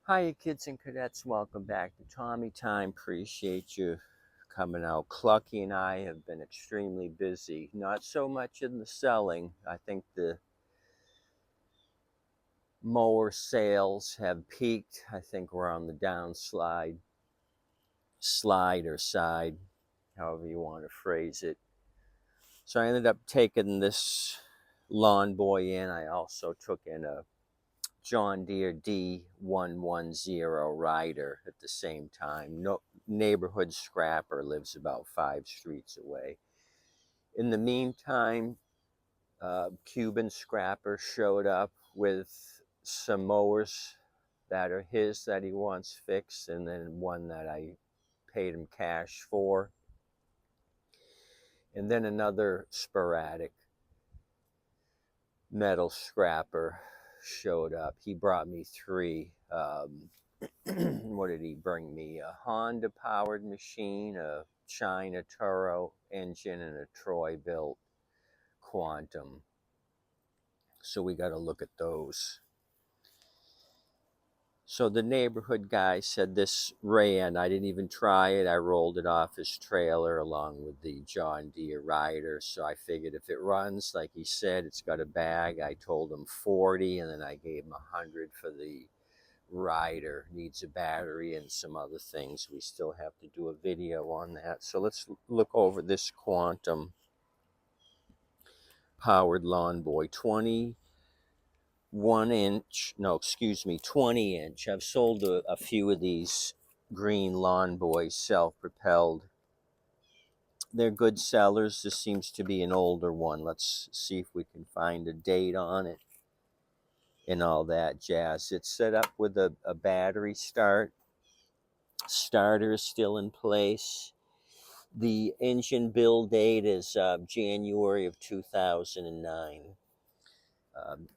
Hiya, kids and cadets. Welcome back to Tommy Time. Appreciate you coming out. Clucky and I have been extremely busy. Not so much in the selling. I think the mower sales have peaked. I think we're on the downslide, slide or side, however you want to phrase it. So I ended up taking this lawn boy in. I also took in a John Deere D110 rider at the same time. No neighborhood scrapper lives about 5 streets away. In the meantime, Cuban scrapper showed up with some mowers that are his that he wants fixed, and then one that I paid him cash for, and then another sporadic metal scrapper showed up. He brought me three. What did he bring me? A Honda powered machine, a China Turo engine, and a Troy built Quantum. So we got to look at those. So the neighborhood guy said this ran. I didn't even try it. I rolled it off his trailer along with the John Deere rider. So I figured if it runs, like he said, it's got a bag. I told him 40, and then I gave him 100 for the rider. Needs a battery and some other things. We still have to do a video on that. So let's look over this Quantum powered lawn boy. 20 inch. I've sold a few of these green lawn boys, self-propelled. They're good sellers. This seems to be an older one. Let's see if we can find a date on it and all that jazz. It's set up with a battery starter is still in place. The engine build date is January of 2009. Um,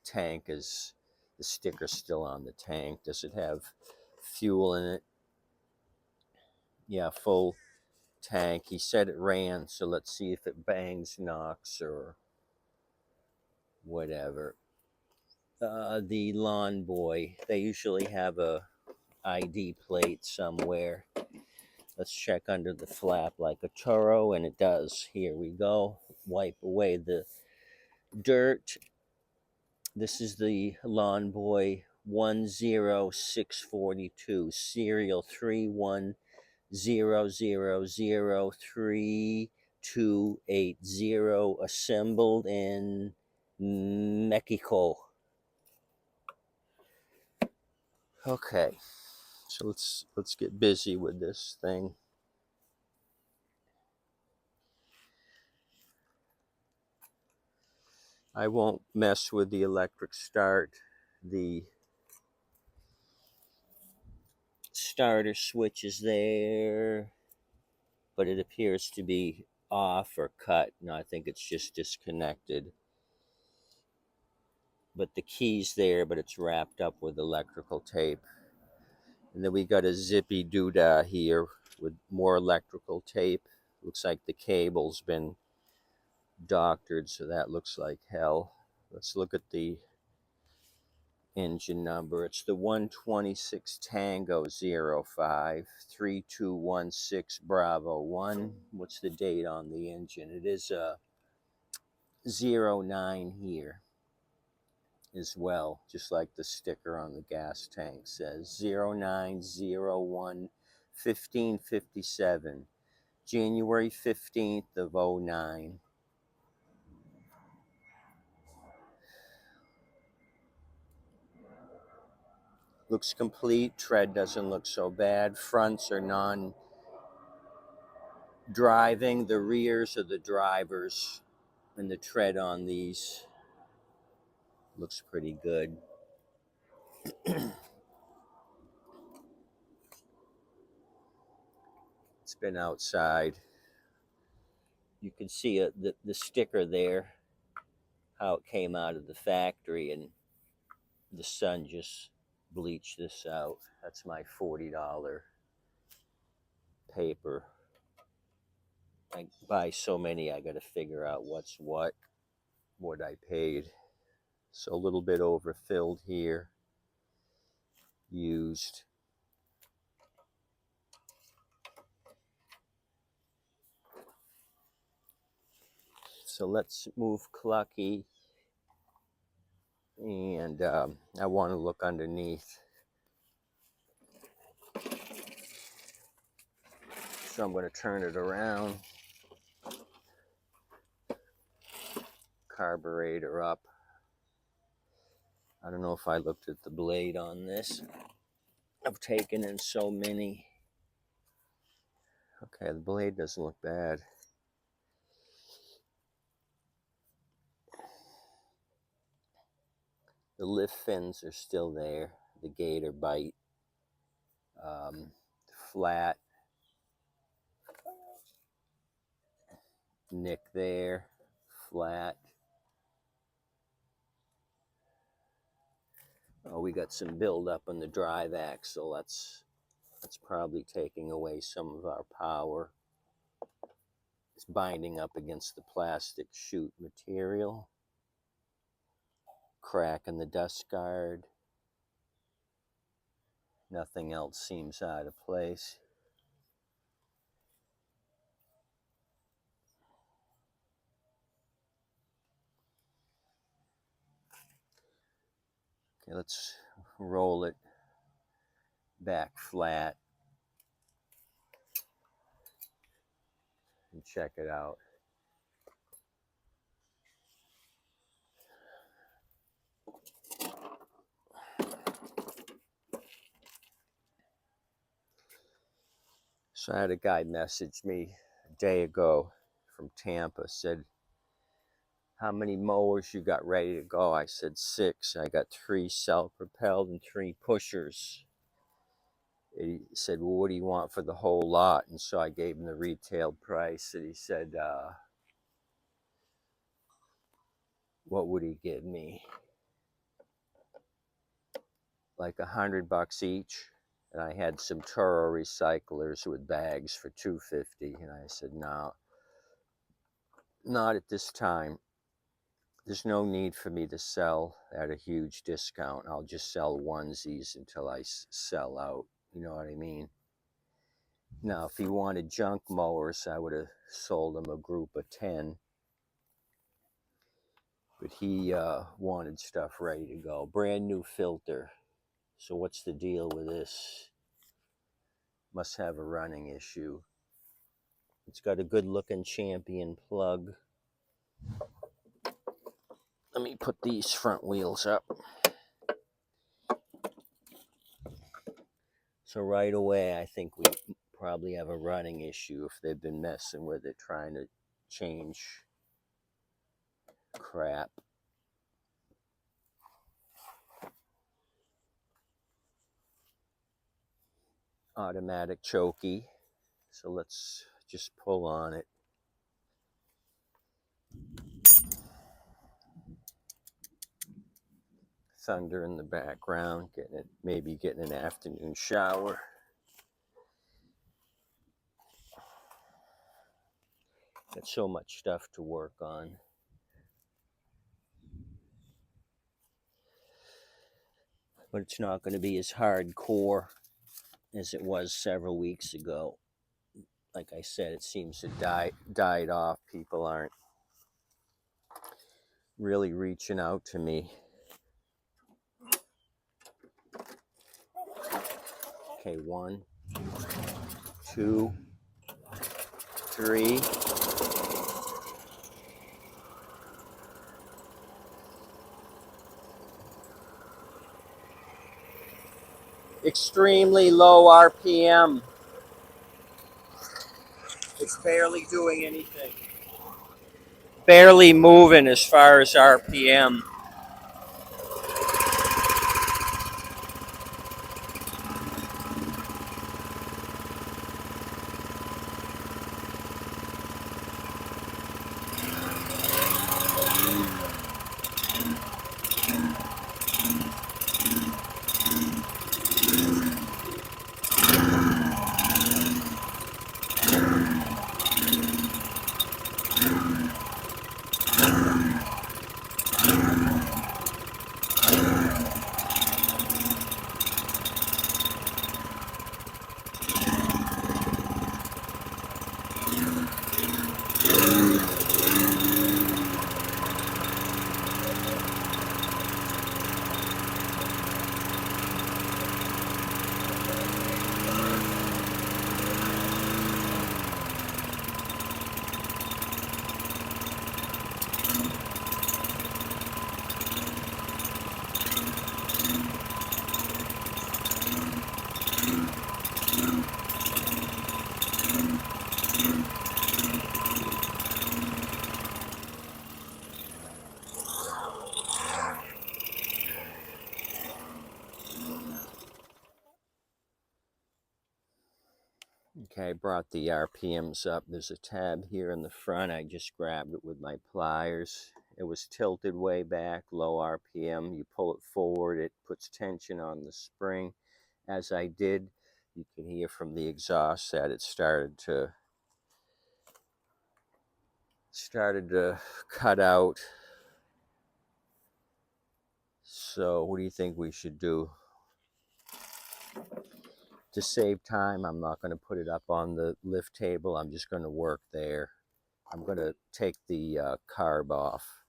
Tank is, the sticker still on the tank. Does it have fuel in it? Yeah, full tank. He said it ran, so let's see if it bangs, knocks, or whatever. The lawn boy, they usually have a ID plate somewhere. Let's check under the flap like a Turo, and it does. Here we go. Wipe away the dirt. This is the Lawn Boy 10642, serial 3100038280, assembled in Mexico. Okay, so let's get busy with this thing. I won't mess with the electric start. The starter switch is there, but it appears to be off or cut. No, I think it's just disconnected. But the key's there, but it's wrapped up with electrical tape. And then we got a zippy doodah here with more electrical tape. Looks like the cable's been doctored, so that looks like hell. Let's look at the engine number. It's the 126 Tango 05 3216 Bravo 1. What's the date on the engine? It is a 09 here as well, just like the sticker on the gas tank says. 0901 1557, January 15th of 09. Looks complete. Tread doesn't look so bad. Fronts are non-driving. The rears are the drivers, and the tread on these looks pretty good. It's been outside. You can see the sticker there, how it came out of the factory, and the sun just bleached this out. That's my $40 paper. I buy so many, I got to figure out what's what I paid. So a little bit overfilled here. used. So let's move Clucky, and I want to look underneath. So I'm going to turn it around. Carburetor up. I don't know if I looked at the blade on this. I've taken in so many. Okay, the blade doesn't look bad. The lift fins are still there. The gator bite. Flat. Nick there. Flat. Oh, we got some buildup on the drive axle. That's probably taking away some of our power. It's binding up against the plastic chute material. Crack in the dust guard. Nothing else seems out of place. Okay, let's roll it back flat and check it out. So I had a guy message me a day ago from Tampa, said, how many mowers you got ready to go? I said 6. I got 3 self-propelled and 3 pushers. He said, well, what do you want for the whole lot? And so I gave him the retail price, and he said, what would he give me? Like $100 each. And I had some Toro recyclers with bags for $250. And I said, no, not at this time. There's no need for me to sell at a huge discount. I'll just sell onesies until I sell out. You know what I mean? Now, if he wanted junk mowers, I would have sold him a group of 10. But he wanted stuff ready to go. Brand new filter. So what's the deal with this? Must have a running issue. It's got a good looking Champion plug. Let me put these front wheels up. So right away, I think we probably have a running issue if they've been messing with it, trying to change crap. Automatic chokey. So let's just pull on it. Thunder in the background, maybe getting an afternoon shower. Got so much stuff to work on. But it's not going to be as hardcore as it was several weeks ago. Like I said, it seems to died off. People aren't really reaching out to me. Okay, 1, 2, 3. Extremely low RPM. It's barely doing anything. Barely moving as far as RPM. Okay, I brought the RPMs up. There's a tab here in the front. I just grabbed it with my pliers. It was tilted way back, low RPM. You pull it forward, it puts tension on the spring. As I did, you can hear from the exhaust that it started to cut out. So what do you think we should do? To save time, I'm not going to put it up on the lift table. I'm just going to work there. I'm going to take the carb off.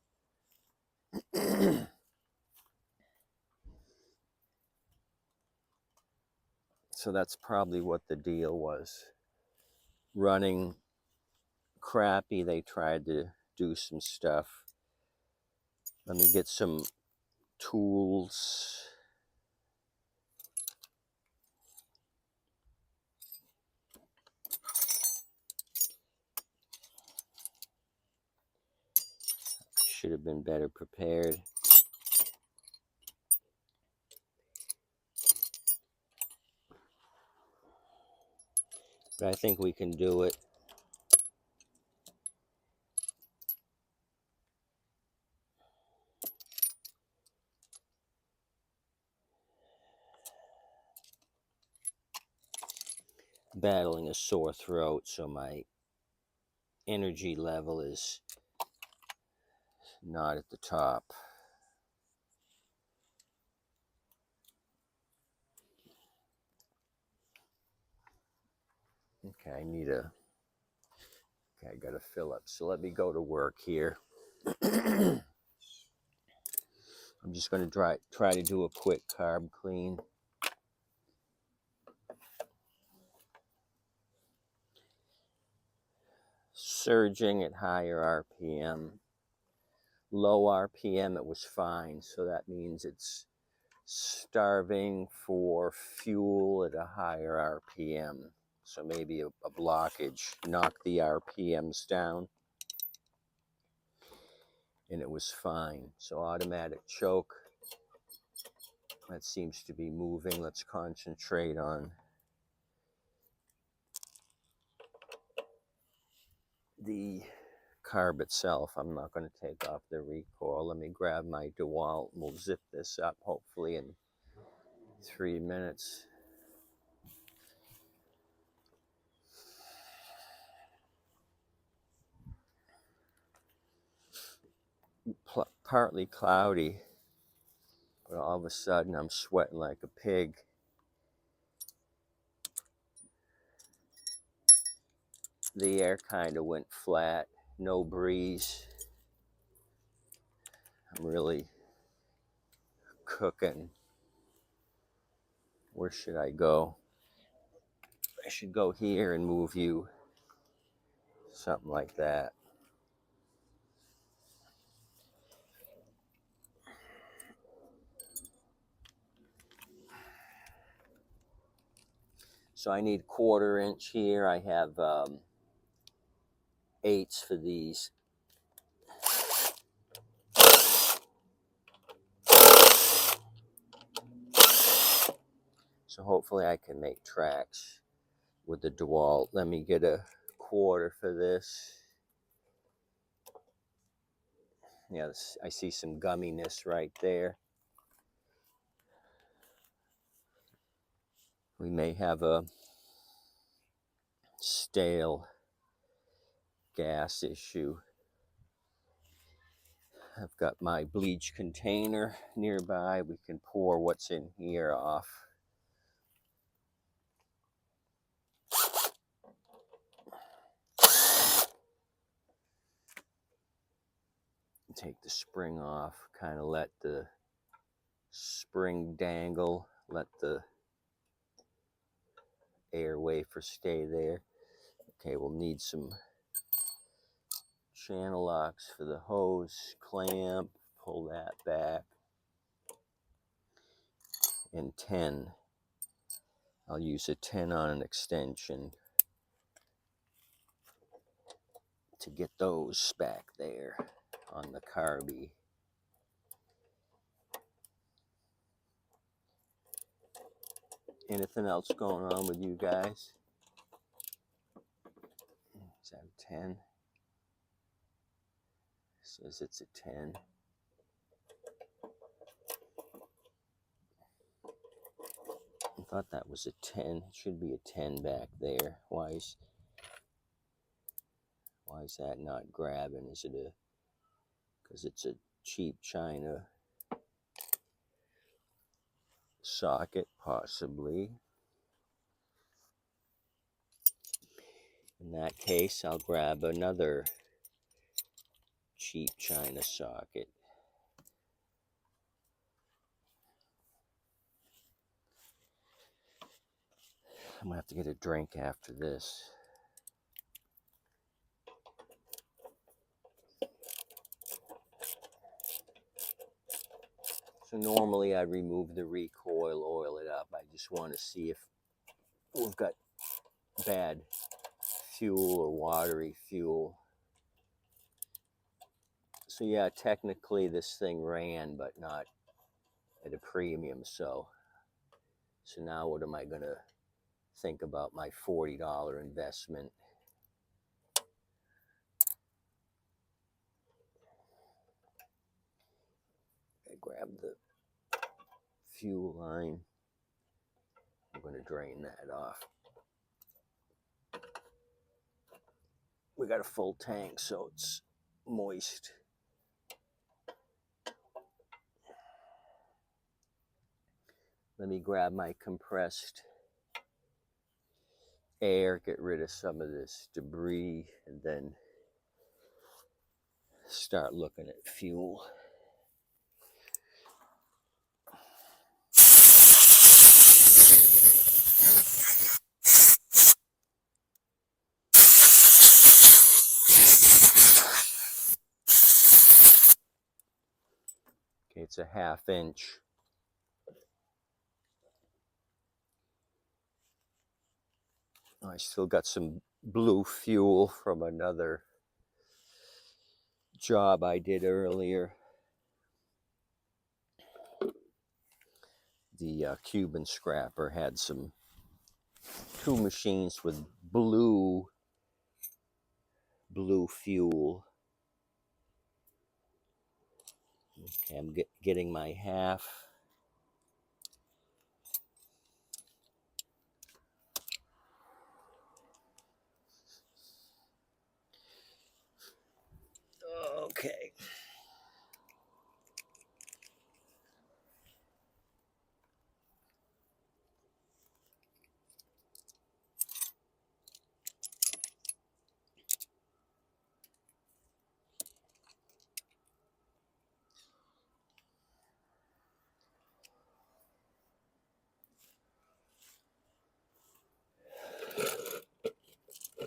So that's probably what the deal was. Running crappy, they tried to do some stuff. Let me get some tools. Should have been better prepared. But I think we can do it. Battling a sore throat, so my energy level is not at the top. Okay, I gotta fill up. So let me go to work here. I'm just gonna try to do a quick carb clean. Surging at higher RPM. Low RPM, it was fine. So that means it's starving for fuel at a higher RPM. So maybe a blockage. Knock the RPMs down. And it was fine. So automatic choke. That seems to be moving. Let's concentrate on the carb itself. I'm not going to take off the recoil. Let me grab my DeWalt and we'll zip this up hopefully in 3 minutes. Partly cloudy, but all of a sudden I'm sweating like a pig. The air kind of went flat, no breeze. I'm really cooking. Where should I go? I should go here and move you. Something like that. So I need 1/4 inch here. I have 8s for these. So hopefully I can make tracks with the DeWalt. Let me get a 1/4 for this. Yes, I see some gumminess right there. We may have a stale gas issue. I've got my bleach container nearby. We can pour what's in here off. Take the spring off, kind of let the spring dangle, let the air wafer stay there. Okay, we'll need some channel locks for the hose clamp. Pull that back. And 10. I'll use a 10 on an extension to get those back there on the carby. Anything else going on with you guys? 10. Says it's a 10. I thought that was a 10. It should be a 10 back there. Why is that not grabbing? Is it a, because it's a cheap China socket, possibly. In that case, I'll grab another cheap China socket. I'm gonna have to get a drink after this. So normally I remove the recoil, oil it up. I just want to see if we've got bad fuel or watery fuel. So yeah, technically this thing ran, but not at a premium. So now what am I gonna think about my $40 investment? I grab the fuel line. I'm gonna drain that off. We got a full tank, so it's moist. Let me grab my compressed air, get rid of some of this debris, and then start looking at fuel. Okay, it's a 1/2 inch. I still got some blue fuel from another job I did earlier. The Cuban scrapper had two machines with blue fuel. Okay, I'm getting my 1/2. Okay.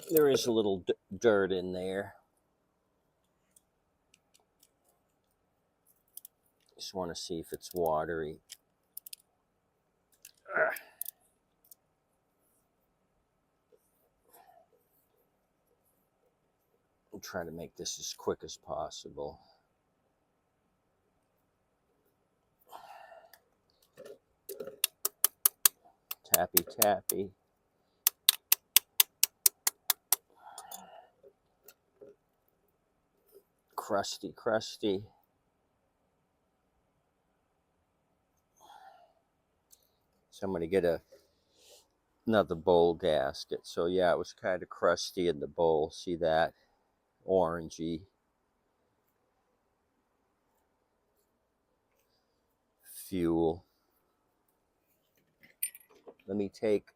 There is a little dirt in there. Just want to see if it's watery. I'll try to make this as quick as possible. Tappy, tappy. Crusty, crusty. So I'm going to get another bowl gasket. So yeah, it was kind of crusty in the bowl. See that? Orangey. Fuel. Let me take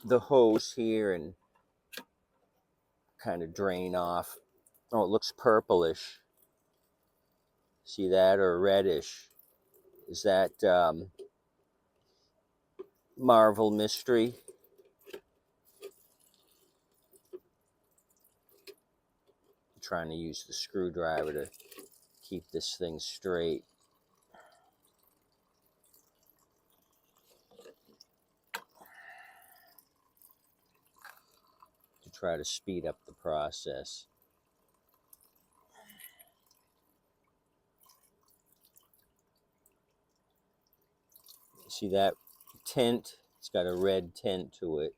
the hose here and kind of drain off. Oh, it looks purplish. See that? Or reddish. Is that Marvel Mystery? I'm trying to use the screwdriver to keep this thing straight. To try to speed up the process. See that tint? It's got a red tint to it.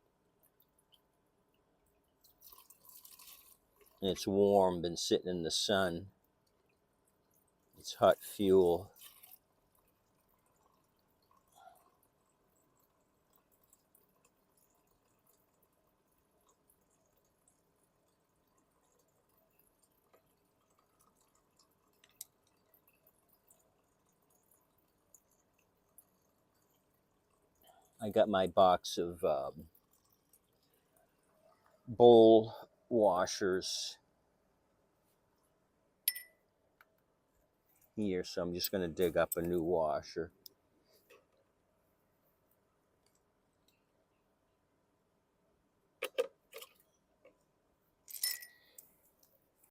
and it's warm, been sitting in the sun. It's hot fuel. I got my box of bowl washers here, so I'm just going to dig up a new washer.